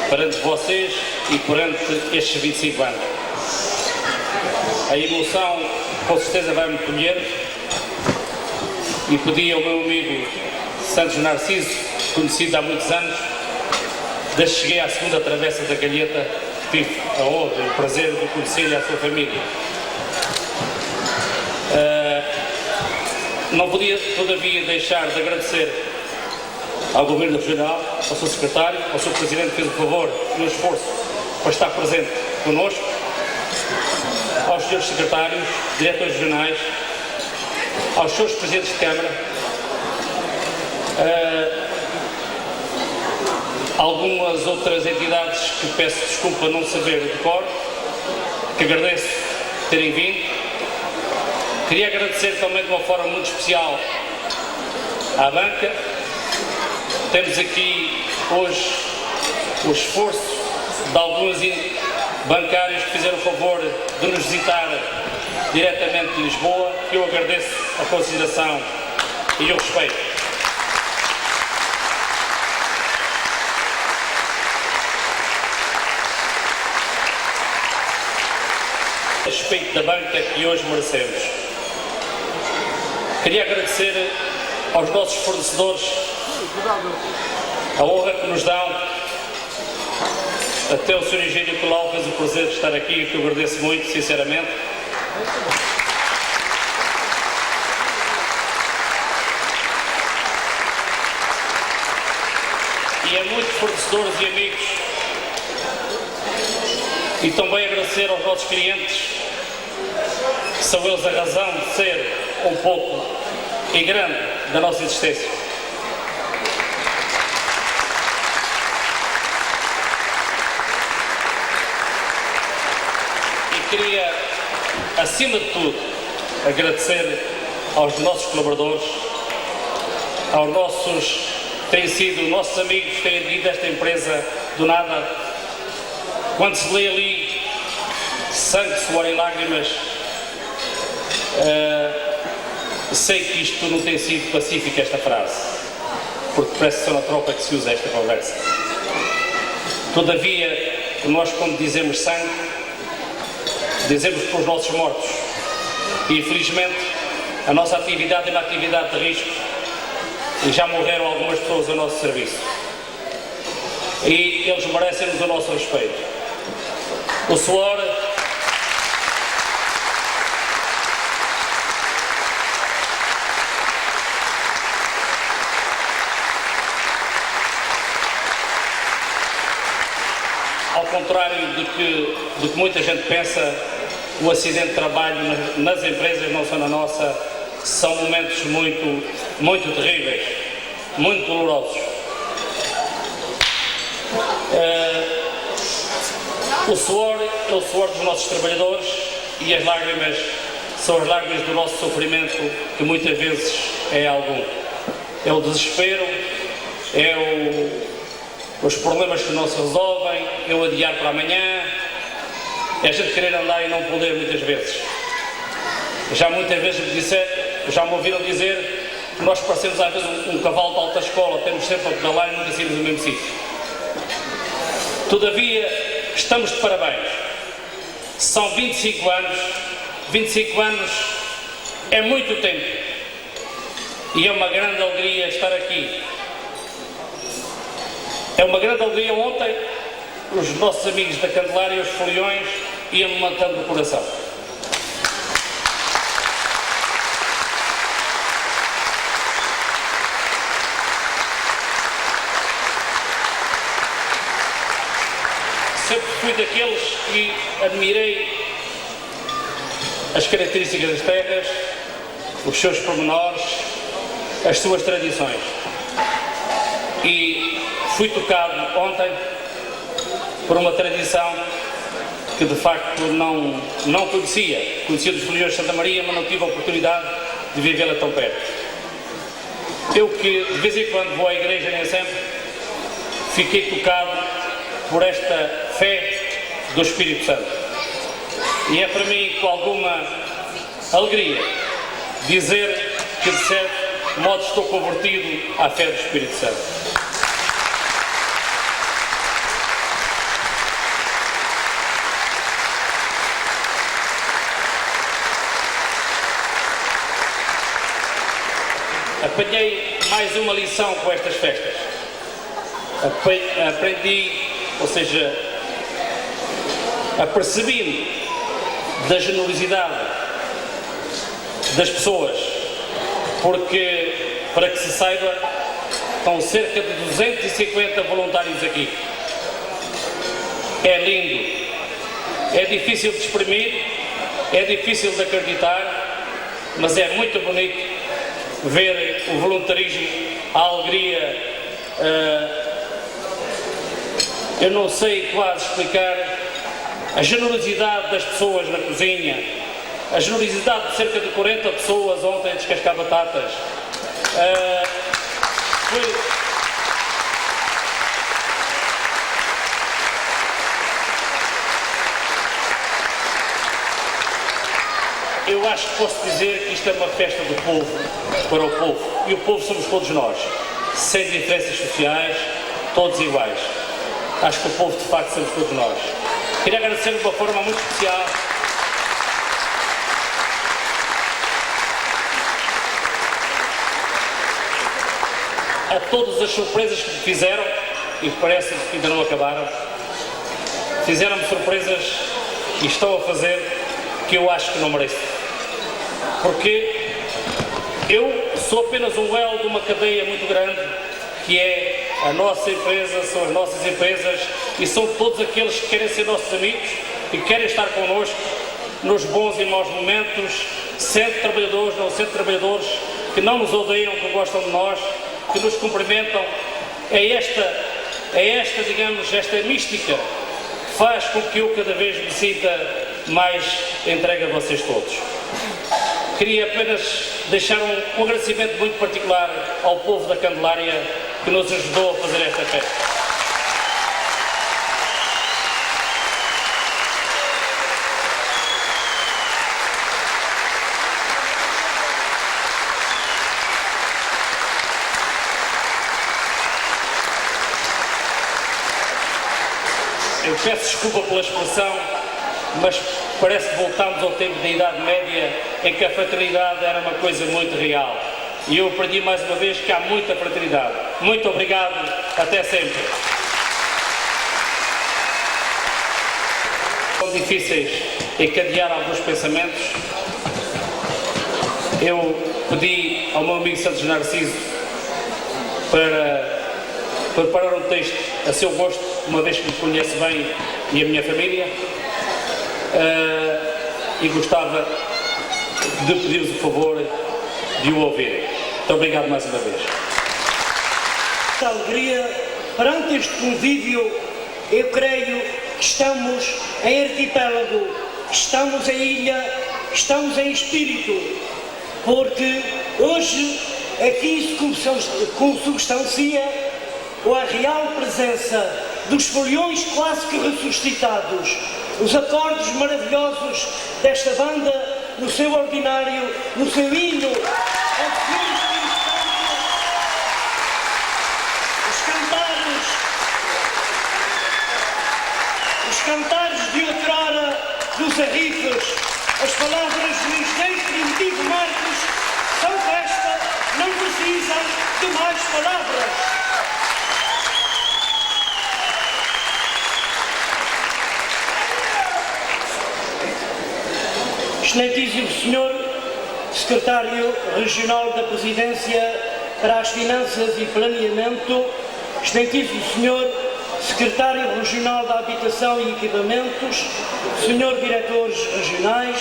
perante vocês e perante estes 25 anos. A emoção com certeza vai-me colher e pedi ao meu amigo Santos Narciso, conhecido há muitos anos, desde que cheguei à segunda travessa da Galheta, tive a honra e o prazer de conhecer-lhe e a sua família. Não podia, todavia, deixar de agradecer ao Governo Regional, ao seu Secretário, ao seu Presidente, que fez o favor e o esforço para estar presente connosco, aos senhores Secretários, Diretores Regionais, aos seus Presidentes de Câmara, algumas outras entidades que peço desculpa não saber de cor, que agradeço terem vindo. Queria agradecer também de uma forma muito especial à banca. Temos aqui hoje o esforço de alguns bancários que fizeram o favor de nos visitar diretamente de Lisboa, que eu agradeço a consideração e o respeito. O respeito da banca que hoje merecemos. Queria agradecer aos nossos fornecedores a honra que nos dão. Até o Sr. Engenheiro Colau fez o prazer de estar aqui, que eu agradeço muito, sinceramente. E a muitos fornecedores e amigos. E também agradecer aos nossos clientes, que são eles a razão de ser um pouco e grande da nossa existência. E queria, acima de tudo, agradecer aos nossos colaboradores, aos nossos, têm sido nossos amigos que têm adquirido esta empresa do nada. Quando se lê ali sangue, suor e lágrimas, sei que isto não tem sido pacífico, esta frase, porque parece que só na tropa que se usa esta conversa. Todavia, nós, quando dizemos sangue, dizemos para os nossos mortos. E infelizmente a nossa atividade é uma atividade de risco e já morreram algumas pessoas ao nosso serviço. E eles merecem-nos o nosso respeito. O suor ao contrário do que muita gente pensa, o acidente de trabalho nas empresas, não só na nossa, são momentos muito terríveis, muito dolorosos. O suor é o suor dos nossos trabalhadores e as lágrimas são as lágrimas do nosso sofrimento, que muitas vezes é algum. É o desespero, é os problemas que não se resolvem, é o adiar para amanhã, é a gente querer andar e não poder muitas vezes. Já muitas vezes já me ouviram dizer que nós parecemos às vezes um cavalo de alta escola, temos sempre a pedalar e nunca saímos do mesmo sítio. Todavia, estamos de parabéns. São 25 anos. 25 anos é muito tempo. E é uma grande alegria estar aqui. É uma grande alegria. Ontem, os nossos amigos da Candelária e os foliões iam-me matando o coração. Sempre fui daqueles que admirei as características das terras, os seus pormenores, as suas tradições. E fui tocado ontem por uma tradição que de facto não conhecia. Conhecia dos foliões de Santa Maria, mas não tive a oportunidade de vivê-la tão perto. Eu que de vez em quando vou à igreja, nem sempre, fiquei tocado por esta fé do Espírito Santo. E é para mim com alguma alegria dizer que de certo modo estou convertido à fé do Espírito Santo. apanhei mais uma lição com estas festas. Aprendi, ou seja, apercebi-me da generosidade das pessoas, porque, para que se saiba, estão cerca de 250 voluntários aqui. É lindo, é difícil de exprimir, é difícil de acreditar, mas é muito bonito ver o voluntarismo, a alegria. Eu não sei quase explicar a generosidade das pessoas na cozinha, a generosidade de cerca de 40 pessoas ontem a descascar batatas. Eu acho que posso dizer que isto é uma festa do povo, para o povo, e o povo somos todos nós, sem diferenças sociais, todos iguais. Acho que o povo, de facto, somos todos nós. Queria agradecer de uma forma muito especial a todas as surpresas que me fizeram, e parece que ainda não acabaram. Fizeram-me surpresas e estão a fazer que eu acho que não mereço. Porque eu sou apenas um elo de uma cadeia muito grande, que é a nossa empresa, são as nossas empresas, e são todos aqueles que querem ser nossos amigos e querem estar connosco nos bons e maus momentos, sendo trabalhadores, não sendo trabalhadores, que não nos odeiam, que gostam de nós, que nos cumprimentam. É esta, digamos, esta mística que faz com que eu cada vez me sinta mais entregue a vocês todos. Queria apenas deixar um agradecimento muito particular ao povo da Candelária que nos ajudou a fazer esta festa. Eu peço desculpa pela expressão, mas parece que voltamos ao tempo da Idade Média, em que a fraternidade era uma coisa muito real. E eu aprendi mais uma vez que há muita fraternidade. Muito obrigado, até sempre. São difíceis encadear alguns pensamentos. Eu pedi ao meu amigo Santos Narciso para preparar um texto a seu gosto, uma vez que me conhece bem e a minha família. E gostava de pedir-vos o favor de o ouvirem. Muito obrigado mais uma vez. A alegria perante este convívio, eu creio que estamos em arquipélago, estamos em ilha, estamos em espírito, porque hoje aqui se consubstancia a real presença dos foliões quase que ressuscitados, os acordes maravilhosos desta banda, no seu ordinário, no seu hino, os cantares de outrora dos arrifes, as palavras do engenheiro Primitivo Marques são festa, não precisam de mais palavras. Excelentíssimo Senhor Secretário Regional da Presidência para as Finanças e Planeamento, Excelentíssimo Senhor Secretário Regional da Habitação e Equipamentos, Senhor Diretores Regionais,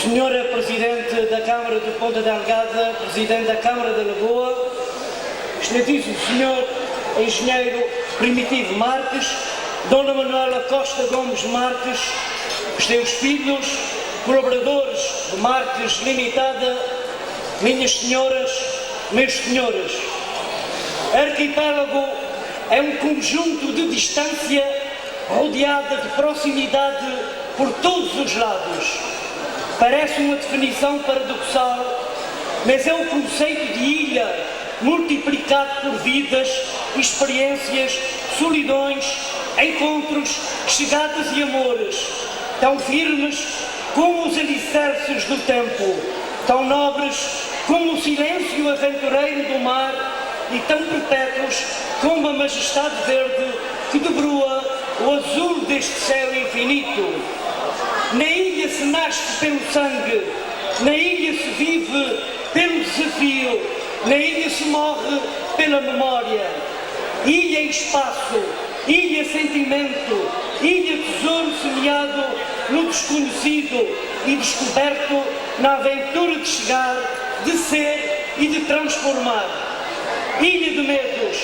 Senhora Presidente da Câmara de Ponta Delgada, Presidente da Câmara da Lagoa, Excelentíssimo Senhor Engenheiro Primitivo Marques, Dona Manuela Costa Gomes Marques, os seus filhos, colaboradores de Marques Limitada, minhas senhoras, meus senhores. Arquipélago é um conjunto de distância rodeada de proximidade por todos os lados. Parece uma definição paradoxal, mas é o conceito de ilha multiplicado por vidas, experiências, solidões, encontros, chegadas e amores, tão firmes como os alicerces do tempo, tão nobres como o silêncio aventureiro do mar e tão perpétuos como a majestade verde que debrua o azul deste céu infinito. Na ilha se nasce pelo sangue, na ilha se vive pelo desafio, na ilha se morre pela memória. Ilha espaço, ilha sentimento, ilha tesouro semeado no desconhecido e descoberto na aventura de chegar, de ser e de transformar. Ilha de medos,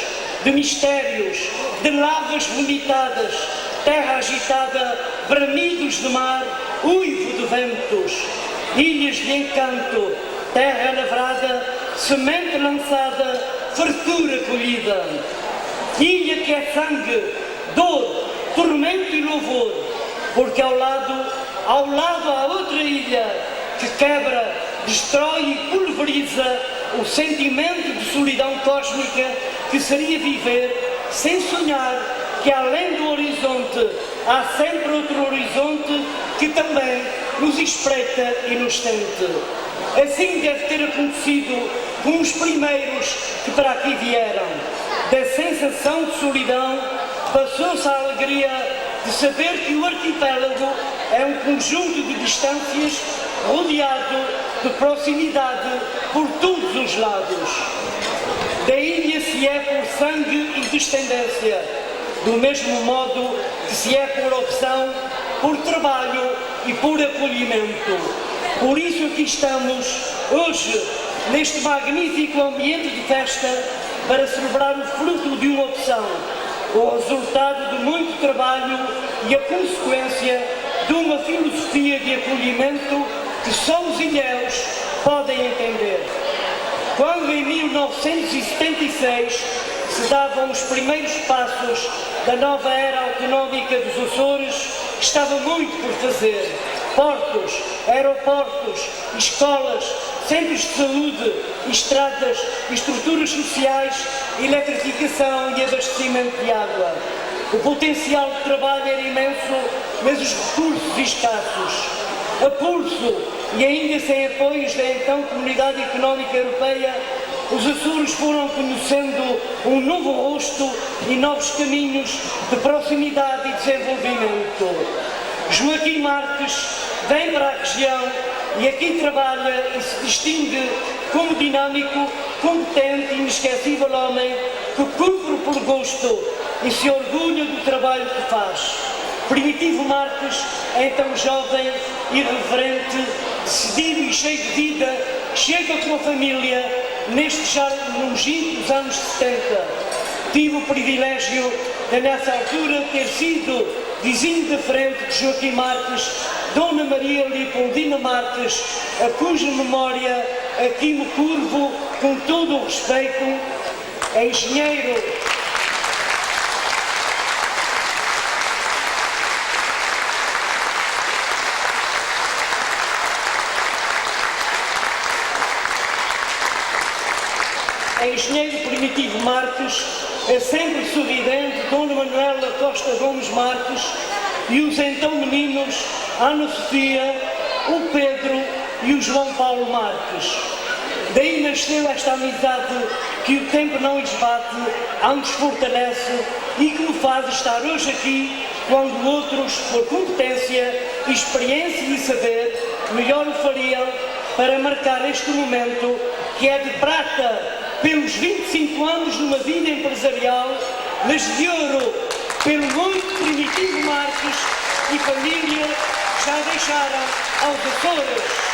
de mistérios, de lavas vomitadas, terra agitada, bramidos de mar, uivo de ventos. Ilhas de encanto, terra lavrada, semente lançada, fartura colhida. Ilha que é sangue, dor, tormento e louvor, porque ao lado há outra ilha que quebra, destrói e pulveriza o sentimento de solidão cósmica que seria viver sem sonhar que além do horizonte há sempre outro horizonte que também nos espreita e nos sente. Assim deve ter acontecido com os primeiros que para aqui vieram. Da sensação de solidão passou-se à alegria de saber que o arquipélago é um conjunto de distâncias rodeado de proximidade por todos os lados. Da ilha se é por sangue e descendência, do mesmo modo que se é por opção, por trabalho e por acolhimento. Por isso aqui estamos hoje, neste magnífico ambiente de festa, para celebrar o fruto de uma opção, o resultado de muito trabalho e a consequência de uma filosofia de acolhimento que só os ilhéus podem entender. Quando em 1976 se davam os primeiros passos da nova era autonómica dos Açores, estava muito por fazer. Portos, aeroportos, escolas, centros de saúde, estradas, estruturas sociais, eletrificação e abastecimento de água. O potencial de trabalho era imenso, mas os recursos escassos. A pulso e ainda sem apoios da então Comunidade Económica Europeia, os Açores foram conhecendo um novo rosto e novos caminhos de proximidade e desenvolvimento. Joaquim Marques vem para a região e aqui trabalha e se distingue como dinâmico, competente e inesquecível homem que cumpre por gosto e se orgulha do trabalho que faz. Primitivo Marques é tão jovem, irreverente, decidido e cheio de vida, chega com a família nestes já longínquos anos 70. Tive o privilégio de, nessa altura, ter sido vizinho de frente de Joaquim Marques, Dona Maria Leopoldina Marques, a cuja memória aqui me curvo com todo o respeito, é engenheiro Primitivo Marques, é sempre sorridente Dona Manuela Costa Gomes Marques e os então meninos Ana Sofia, o Pedro e o João Paulo Marques. Daí nasceu esta amizade que o tempo não esbate, antes fortalece e que me faz estar hoje aqui quando outros, por competência, experiência e saber, melhor o fariam para marcar este momento que é de prata pelos 25 anos de uma vida empresarial, mas de ouro pelo muito Primitivo Marques e família que já deixaram aos Açores.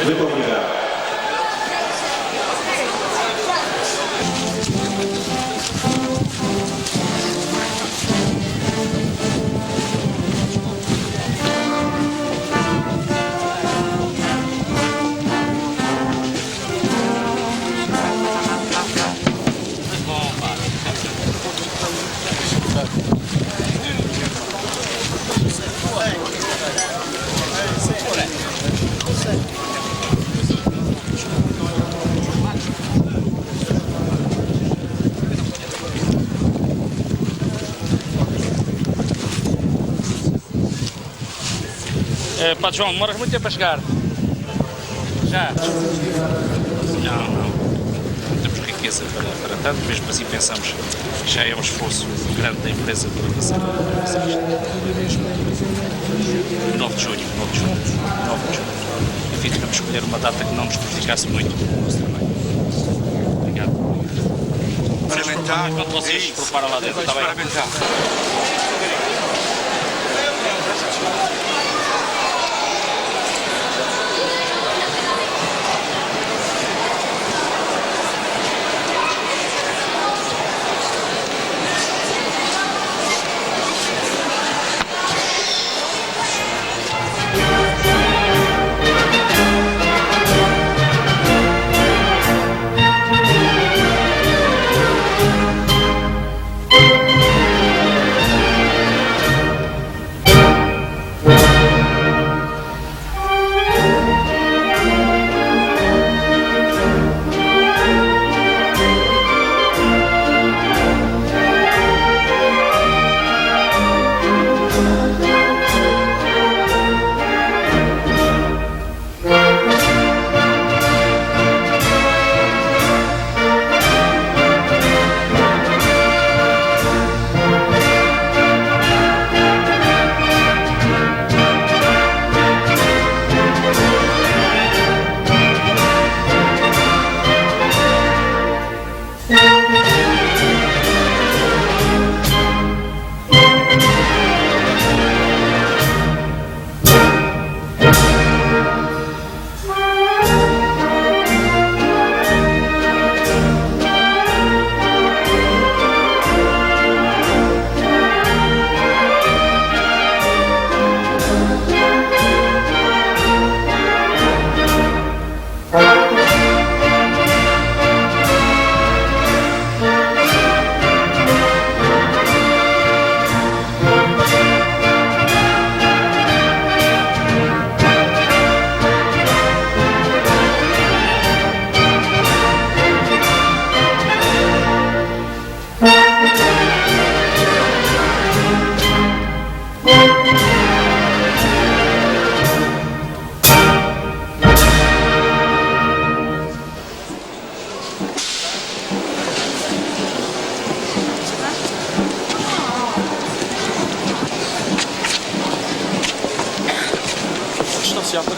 Muito obrigado. Pá, João, demoras muito tempo a chegar. Já? Não, não temos riqueza para tanto, mesmo assim pensamos que já é um esforço grande da empresa para fazer isto. 9 de junho. Enfim, tivemos que escolher uma data que não nos prejudicasse muito o nosso trabalho. Obrigado. Experimentar. Quando vocês se preparam lá dentro, está bem? Experimentar.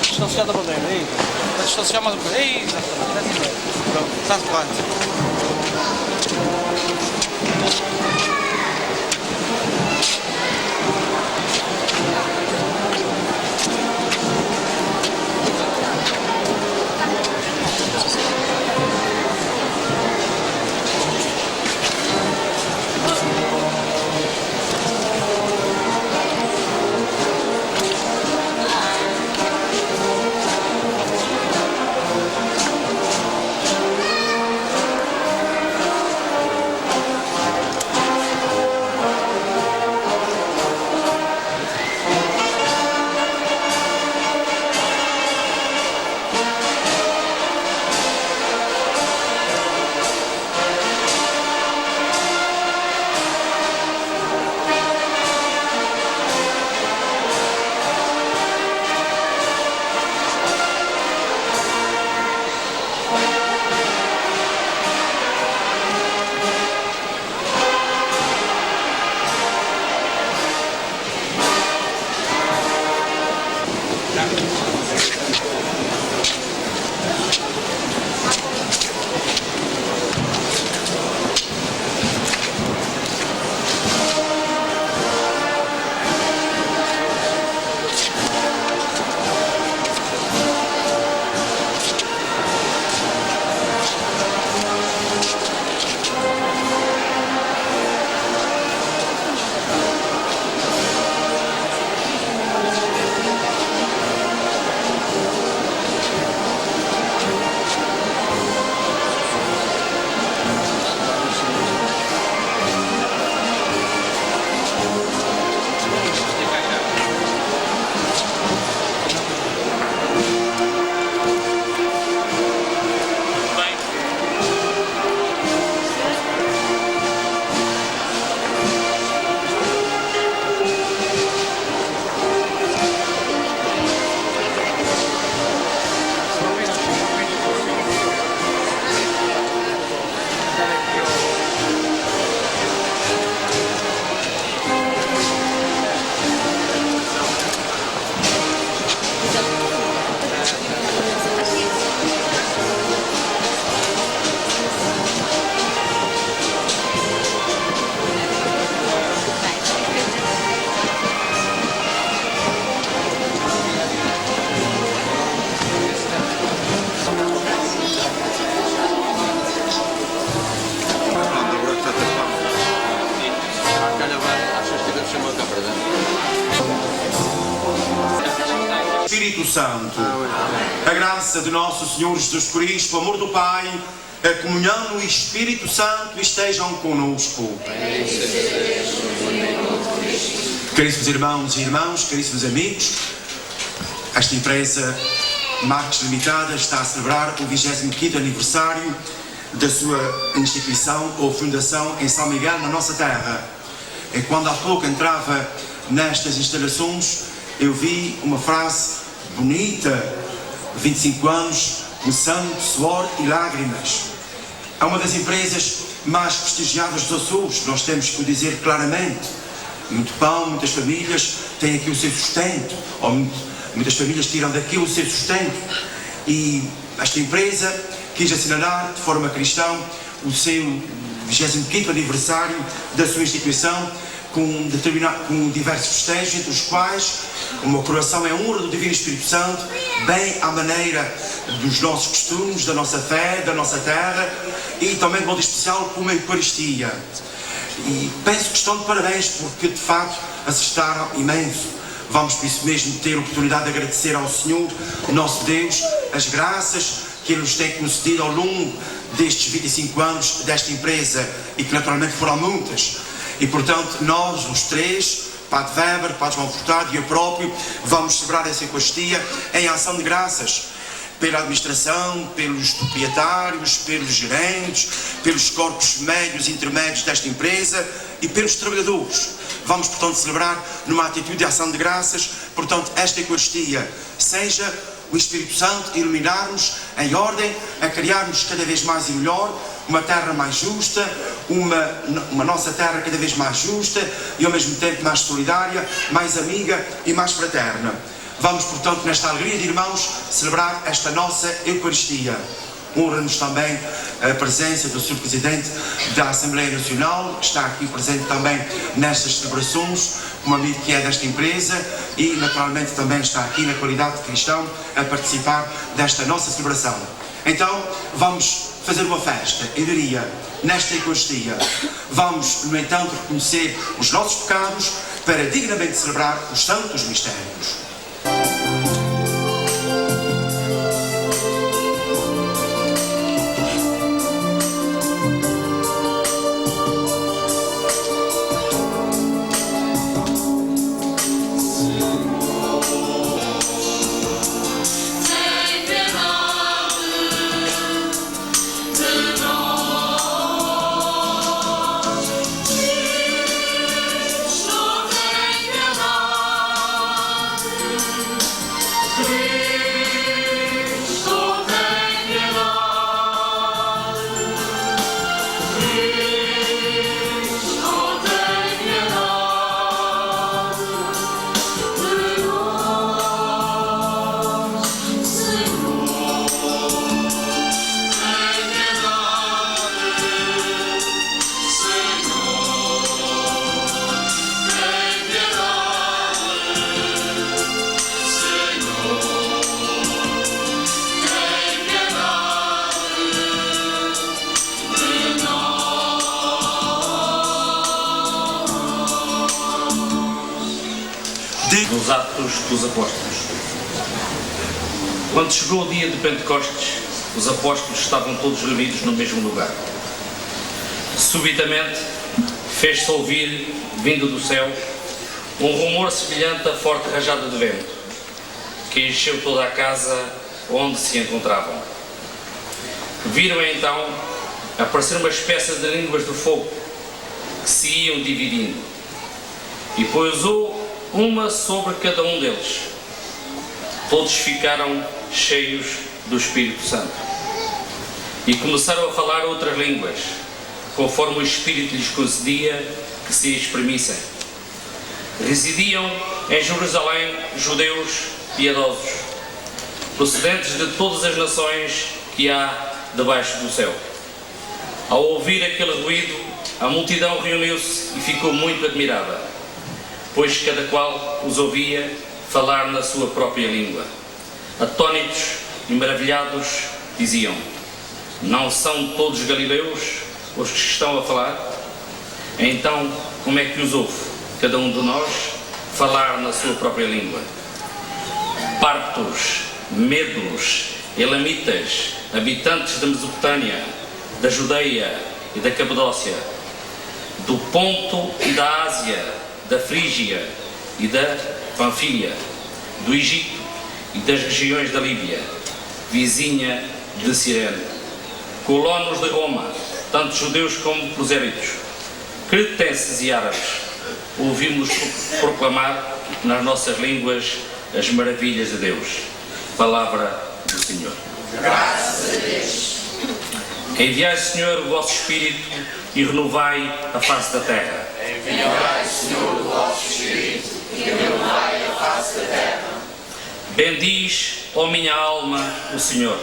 Distanciar da bandeira, aí. Vai distanciar mais um pouco. Aí, exatamente. Pronto, está de quanto? Santo. A graça de nosso Senhor Jesus Cristo, o amor do Pai, a comunhão no Espírito Santo estejam conosco. Caríssimos irmãos e irmãs, caríssimos amigos, esta empresa Marques Limitada está a celebrar o 25º aniversário da sua instituição ou fundação em São Miguel, na nossa terra. E quando há pouco entrava nestas instalações, eu vi uma frase bonita: 25 anos, com sangue, suor e lágrimas. É uma das empresas mais prestigiadas dos Açores, nós temos que o dizer claramente. Muito pão, muitas famílias têm aqui o seu sustento, ou muitas famílias tiram daqui o seu sustento. E esta empresa quis assinalar de forma cristã o seu 25º aniversário da sua instituição com diversos festejos, entre os quais uma coroação em honra do Divino Espírito Santo, bem à maneira dos nossos costumes, da nossa fé, da nossa terra, e também de modo especial com uma Eucaristia. E penso que estão de parabéns, porque de facto assistaram imenso. Vamos por isso mesmo ter a oportunidade de agradecer ao Senhor, nosso Deus, as graças que Ele nos tem concedido ao longo destes 25 anos desta empresa, e que naturalmente foram muitas. E portanto nós, os três, Padre Weber, Padre João Furtado e eu próprio, vamos celebrar essa Eucaristia em ação de graças pela administração, pelos proprietários, pelos gerentes, pelos corpos médios e intermédios desta empresa e pelos trabalhadores. Vamos portanto celebrar numa atitude de ação de graças, portanto esta Eucaristia seja o Espírito Santo iluminar-nos em ordem a criarmos cada vez mais e melhor uma terra mais justa, uma nossa terra cada vez mais justa e ao mesmo tempo mais solidária, mais amiga e mais fraterna. Vamos, portanto, nesta alegria de irmãos, celebrar esta nossa Eucaristia. Honra-nos também a presença do Sr. Presidente da Assembleia Nacional, que está aqui presente também nestas celebrações, como amigo que é desta empresa, e naturalmente também está aqui na qualidade de cristão a participar desta nossa celebração. Então, vamos fazer uma festa, eu diria, nesta Eucaristia. Vamos, no entanto, reconhecer os nossos pecados para dignamente celebrar os santos mistérios. Dos Atos dos Apóstolos. Quando chegou o dia de Pentecostes, os apóstolos estavam todos reunidos no mesmo lugar. Subitamente fez-se ouvir, vindo do céu, um rumor semelhante a forte rajada de vento, que encheu toda a casa onde se encontravam. Viram então aparecer umas peças de línguas de fogo que se iam dividindo, e pousou uma sobre cada um deles. Todos ficaram cheios do Espírito Santo e começaram a falar outras línguas, conforme o Espírito lhes concedia que se exprimissem. Residiam em Jerusalém judeus piedosos, procedentes de todas as nações que há debaixo do céu. Ao ouvir aquele ruído, a multidão reuniu-se e ficou muito admirada, pois cada qual os ouvia falar na sua própria língua. Atônitos e maravilhados diziam: não são todos galileus os que estão a falar? Então, como é que os ouve cada um de nós falar na sua própria língua? partos, medos, elamitas, habitantes da Mesopotâmia, da Judeia e da Capadócia, do Ponto e da Ásia, da Frígia e da Panfilha, do Egito e das regiões da Líbia, vizinha de Cirene, colonos de Roma, tanto judeus como prosélitos, cretenses e árabes, ouvimos proclamar nas nossas línguas as maravilhas de Deus. Palavra do Senhor. Graças a Deus. Enviai, Senhor, o vosso Espírito e renovai a face da terra. Enviai, Senhor, o vosso Espírito e renovai a face da terra. Bendiz, ó minha alma, o Senhor.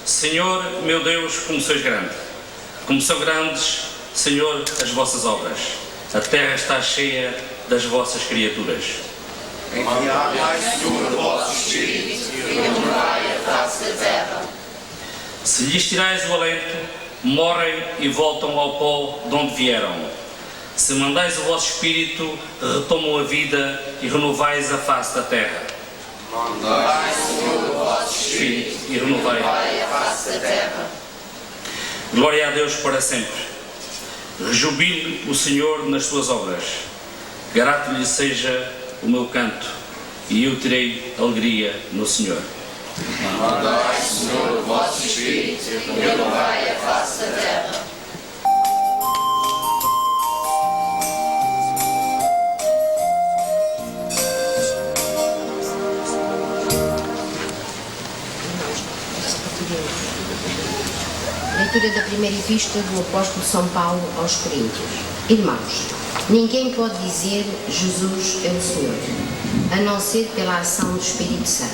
Senhor, meu Deus, como sois grande. Como são grandes, Senhor, as vossas obras. A terra está cheia das vossas criaturas. Enviai, Senhor, o vosso Espírito e renovai a face da terra. Se lhes tirais o alento, morrem e voltam ao pó de onde vieram. Se mandais o vosso Espírito, retomam a vida e renovais a face da terra. Mandai, Senhor, o vosso Espírito E renovai. a face da terra. Glória a Deus para sempre. Rejubile o Senhor nas suas obras. Grato lhe seja o meu canto, e eu terei alegria no Senhor. Mandai, Senhor, o vosso Espírito e renovai a face da terra. Leitura da primeira epístola do apóstolo São Paulo aos Coríntios. Irmãos, ninguém pode dizer Jesus é o Senhor, a não ser pela ação do Espírito Santo.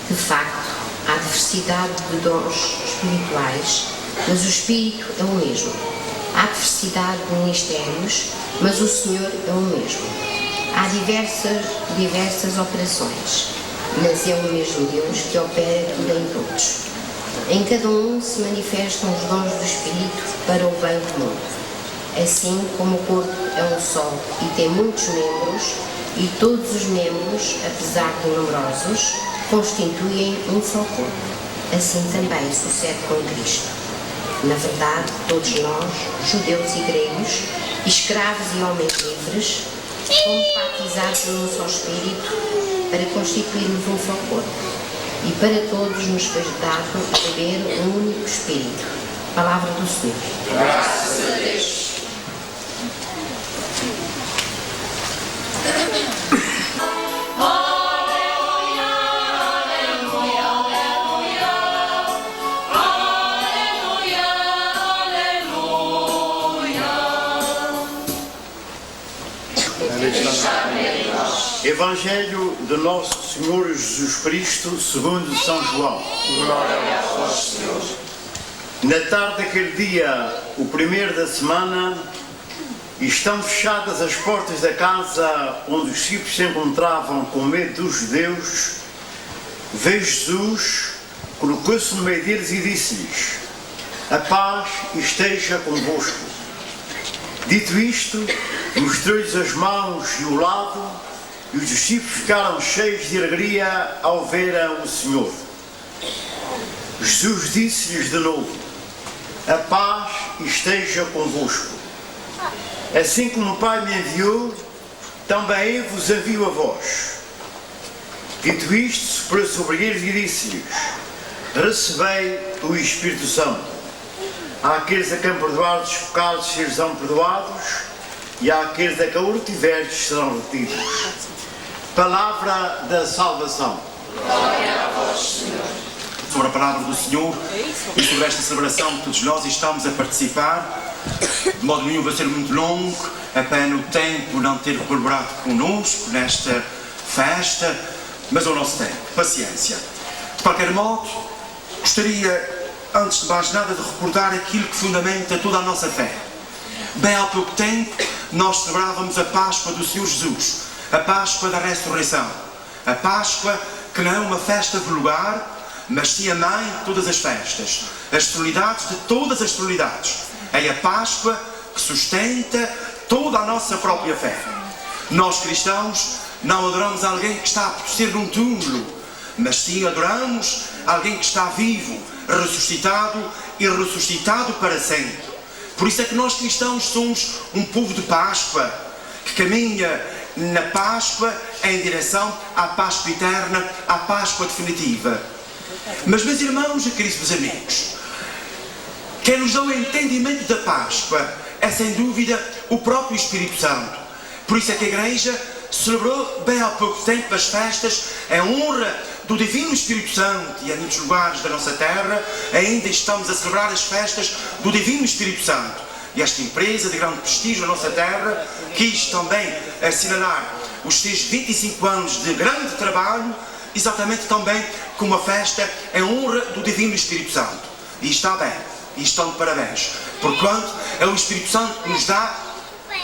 De facto, há diversidade de dons espirituais, mas o Espírito é o mesmo. Há diversidade de ministérios, mas o Senhor é o mesmo. Há diversas operações, mas é o mesmo Deus que opera tudo em todos. Em cada um se manifestam os dons do Espírito para o bem comum. Assim como o corpo é um só e tem muitos membros, e todos os membros, apesar de numerosos, constituem um só corpo. Assim também sucede com Cristo. Na verdade, todos nós, judeus e gregos, escravos e homens livres, fomos batizados num só Espírito para constituirmos um só corpo. E para todos nos foi dado beber um único Espírito. Palavra do Senhor. Graças a Deus. Evangelho de Nosso Senhor Jesus Cristo, segundo São João. Glória a vós, Senhor. Na tarde daquele dia, o primeiro da semana, estão fechadas as portas da casa onde os discípulos se encontravam com medo dos judeus, veio Jesus, colocou-se no meio deles e disse-lhes: a paz esteja convosco. Dito isto, mostrou-lhes as mãos e o lado, e os discípulos ficaram cheios de alegria ao verem o Senhor. Jesus disse-lhes de novo: a paz esteja convosco. Assim como o Pai me enviou, também eu vos envio a vós. Dito isto, soprou sobre eles e disse-lhes: recebei o Espírito Santo. Àqueles a quem perdoados os pecados serão perdoados, e àqueles a quem o retiverdes serão retidos. Palavra da salvação. Glória a vós, Senhor. Sobre a palavra do Senhor e sobre esta celebração que todos nós estamos a participar, de modo nenhum vai ser muito longo, é pena o tempo não ter colaborado connosco nesta festa, mas é o nosso tempo, paciência. De qualquer modo, gostaria, antes de mais nada, de recordar aquilo que fundamenta toda a nossa fé. Bem há pouco tempo, nós celebrávamos a Páscoa do Senhor Jesus, a Páscoa da ressurreição, a Páscoa que não é uma festa vulgar, mas sim a mãe de todas as festas, as solenidades de todas as solenidades. É a Páscoa que sustenta toda a nossa própria fé. Nós cristãos Não adoramos alguém que está a prosseguir num túmulo, mas sim adoramos alguém que está vivo, ressuscitado e ressuscitado para sempre. Por isso é que nós cristãos somos um povo de Páscoa, que caminha na Páscoa em direção à Páscoa eterna, à Páscoa definitiva. Mas, meus irmãos e queridos amigos, quem nos dá o entendimento da Páscoa é sem dúvida o próprio Espírito Santo. Por isso é que a Igreja celebrou bem há pouco tempo as festas em honra do Divino Espírito Santo, e em muitos lugares da nossa terra ainda estamos a celebrar as festas do Divino Espírito Santo. E esta empresa de grande prestígio na nossa terra quis também assinalar os seus 25 anos de grande trabalho, exatamente também com uma festa em honra do Divino Espírito Santo. E está bem, e estão de parabéns, porquanto é o Espírito Santo que nos dá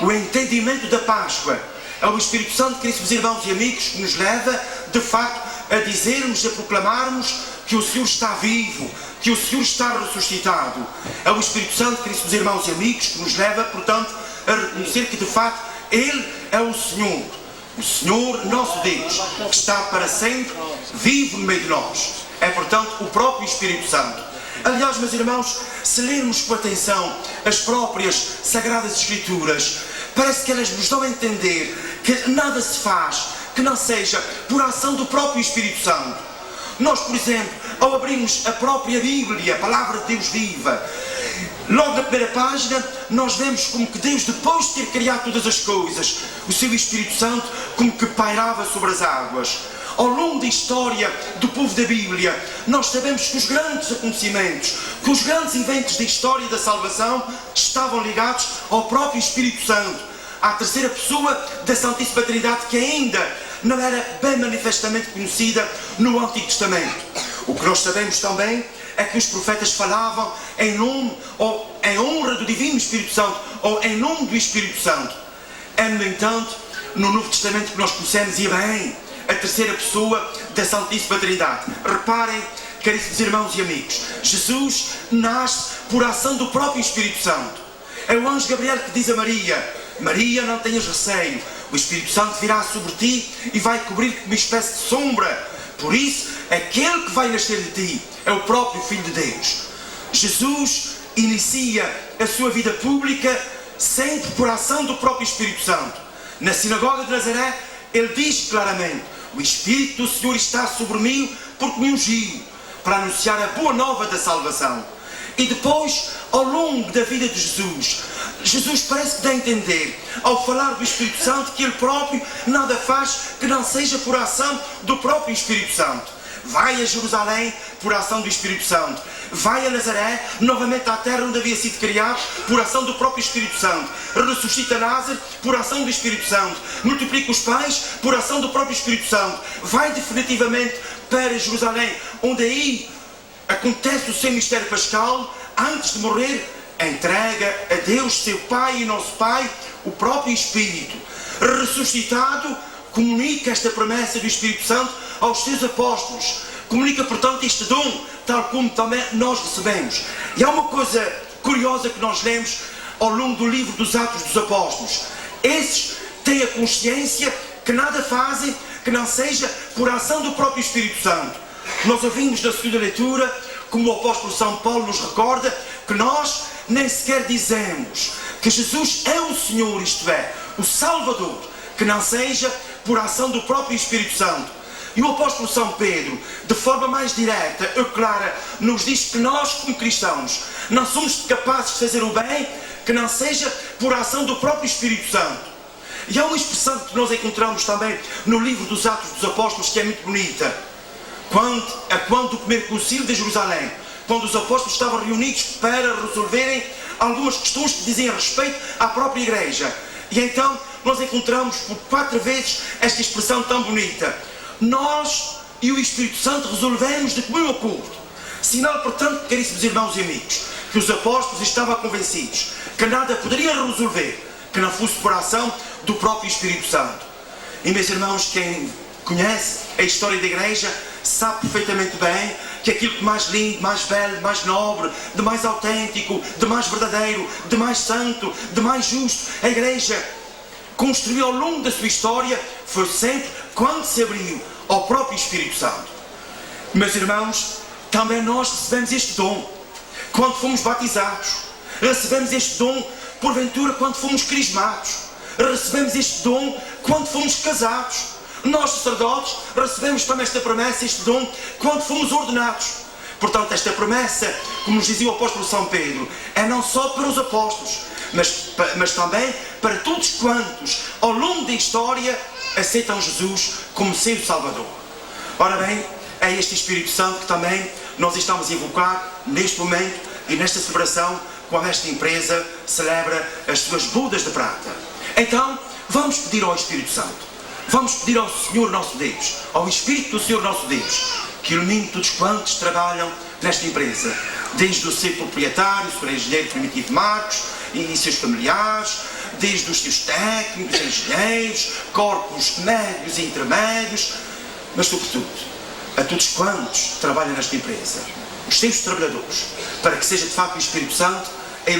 o entendimento da Páscoa. É o Espírito Santo, queridos irmãos e amigos, que nos leva, de facto, a dizermos, a proclamarmos que o Senhor está vivo, que o Senhor está ressuscitado. É o Espírito Santo, queridos irmãos e amigos, que nos leva, portanto, a reconhecer que, de facto, Ele é o Senhor nosso Deus, que está para sempre vivo no meio de nós. É, portanto, o próprio Espírito Santo. Aliás, meus irmãos, se lermos com atenção as próprias Sagradas Escrituras, parece que elas nos dão a entender que nada se faz que não seja por ação do próprio Espírito Santo. Nós, por exemplo, ao abrirmos a própria Bíblia, a Palavra de Deus viva, logo na primeira página, nós vemos como que Deus, depois de ter criado todas as coisas, o seu Espírito Santo como que pairava sobre as águas. Ao longo da história do povo da Bíblia, nós sabemos que os grandes acontecimentos, que os grandes eventos da história da salvação estavam ligados ao próprio Espírito Santo, à terceira pessoa da Santíssima Trindade, que ainda não era bem manifestamente conhecida no Antigo Testamento. O que nós sabemos também é que os profetas falavam em nome ou em honra do Divino Espírito Santo, ou em nome do Espírito Santo. É, no entanto, no Novo Testamento que nós conhecemos, e bem, a terceira pessoa da Santíssima Trindade. Reparem, caríssimos irmãos e amigos, Jesus nasce por ação do próprio Espírito Santo. É o anjo Gabriel que diz a Maria: Maria, não tenhas receio, o Espírito Santo virá sobre ti e vai cobrir-te com uma espécie de sombra. Por isso, aquele que vai nascer de ti é o próprio Filho de Deus. Jesus inicia a sua vida pública sempre por ação do próprio Espírito Santo. Na sinagoga de Nazaré, ele diz claramente: o Espírito do Senhor está sobre mim porque me ungiu para anunciar a boa nova da salvação. E depois, ao longo da vida de Jesus parece que dá a entender, ao falar do Espírito Santo, que ele próprio nada faz que não seja por ação do próprio Espírito Santo. Vai a Jerusalém por ação do Espírito Santo. Vai a Nazaré, novamente à terra onde havia sido criado, por ação do próprio Espírito Santo. Ressuscita Lázaro por ação do Espírito Santo. Multiplica os pães por ação do próprio Espírito Santo. Vai definitivamente para Jerusalém, onde aí acontece o seu mistério pascal. Antes de morrer, entrega a Deus, seu Pai e nosso Pai, o próprio Espírito. Ressuscitado, comunica esta promessa do Espírito Santo aos seus apóstolos. Comunica, portanto, este dom, tal como também nós recebemos. E há uma coisa curiosa que nós lemos ao longo do livro dos Atos dos Apóstolos. Esses têm a consciência que nada fazem que não seja por ação do próprio Espírito Santo. Nós ouvimos na segunda leitura, como o apóstolo São Paulo nos recorda, que nós nem sequer dizemos que Jesus é o Senhor, isto é, o Salvador, que não seja por ação do próprio Espírito Santo. E o apóstolo São Pedro, de forma mais direta e clara, nos diz que nós, como cristãos, não somos capazes de fazer o bem que não seja por ação do próprio Espírito Santo. E há uma expressão que nós encontramos também no livro dos Atos dos Apóstolos, que é muito bonita. Quando o primeiro concílio de Jerusalém, quando os apóstolos estavam reunidos para resolverem algumas questões que diziam respeito à própria Igreja. E então nós encontramos por 4 vezes esta expressão tão bonita: nós e o Espírito Santo resolvemos de comum acordo. Sinal, portanto, caríssimos irmãos e amigos, que os apóstolos estavam convencidos que nada poderiam resolver que não fosse por ação do próprio Espírito Santo. E, meus irmãos, quem conhece a história da Igreja sabe perfeitamente bem que aquilo que mais lindo, mais belo, de mais nobre, de mais autêntico, de mais verdadeiro, de mais santo, de mais justo, a Igreja construiu ao longo da sua história foi sempre quando se abriu ao próprio Espírito Santo. Meus irmãos, também nós recebemos este dom quando fomos batizados, recebemos este dom porventura quando fomos crismados, recebemos este dom quando fomos casados. Nós sacerdotes recebemos também esta promessa, este dom, quando fomos ordenados. Portanto, esta promessa, como nos dizia o apóstolo São Pedro, é não só para os apóstolos, mas também para todos quantos ao longo da história aceitam Jesus como seu Salvador. Ora bem, é este Espírito Santo que também nós estamos a invocar neste momento e nesta celebração, quando esta empresa celebra as suas bodas de prata. Então, vamos pedir ao Espírito Santo, vamos pedir ao Senhor nosso Deus, ao Espírito do Senhor nosso Deus, que ilumine todos quantos trabalham nesta empresa, desde o seu proprietário, o Sr. Engenheiro Primitivo Marcos e seus familiares, desde os seus técnicos, engenheiros, corpos médios e intermédios, mas sobretudo a todos quantos trabalham nesta empresa, os seus trabalhadores, para que seja de facto o Espírito Santo a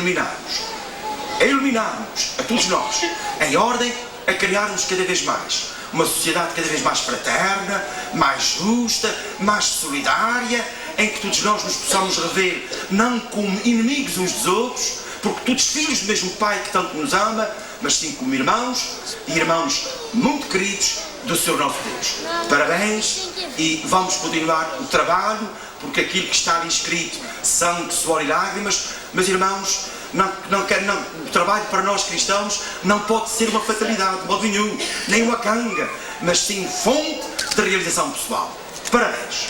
iluminar-nos a todos nós, em ordem a criarmos cada vez mais uma sociedade cada vez mais fraterna, mais justa, mais solidária, em que todos nós nos possamos rever não como inimigos uns dos outros, porque todos filhos do mesmo Pai que tanto nos ama, mas sim como irmãos, e irmãos muito queridos do Senhor nosso Deus. Parabéns e vamos continuar o trabalho, porque aquilo que está ali escrito, sangue, suor e lágrimas, mas irmãos, o trabalho para nós cristãos não pode ser uma fatalidade, de modo nenhum, nem uma canga, mas sim fonte de realização pessoal. Parabéns!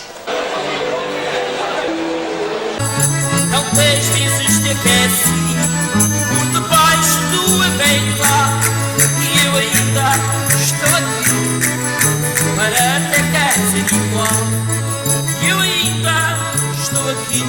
Não 3 vezes te aqueci por debaixo do abeita, e eu ainda estou aqui para te aquecer igual. Eu ainda estou aqui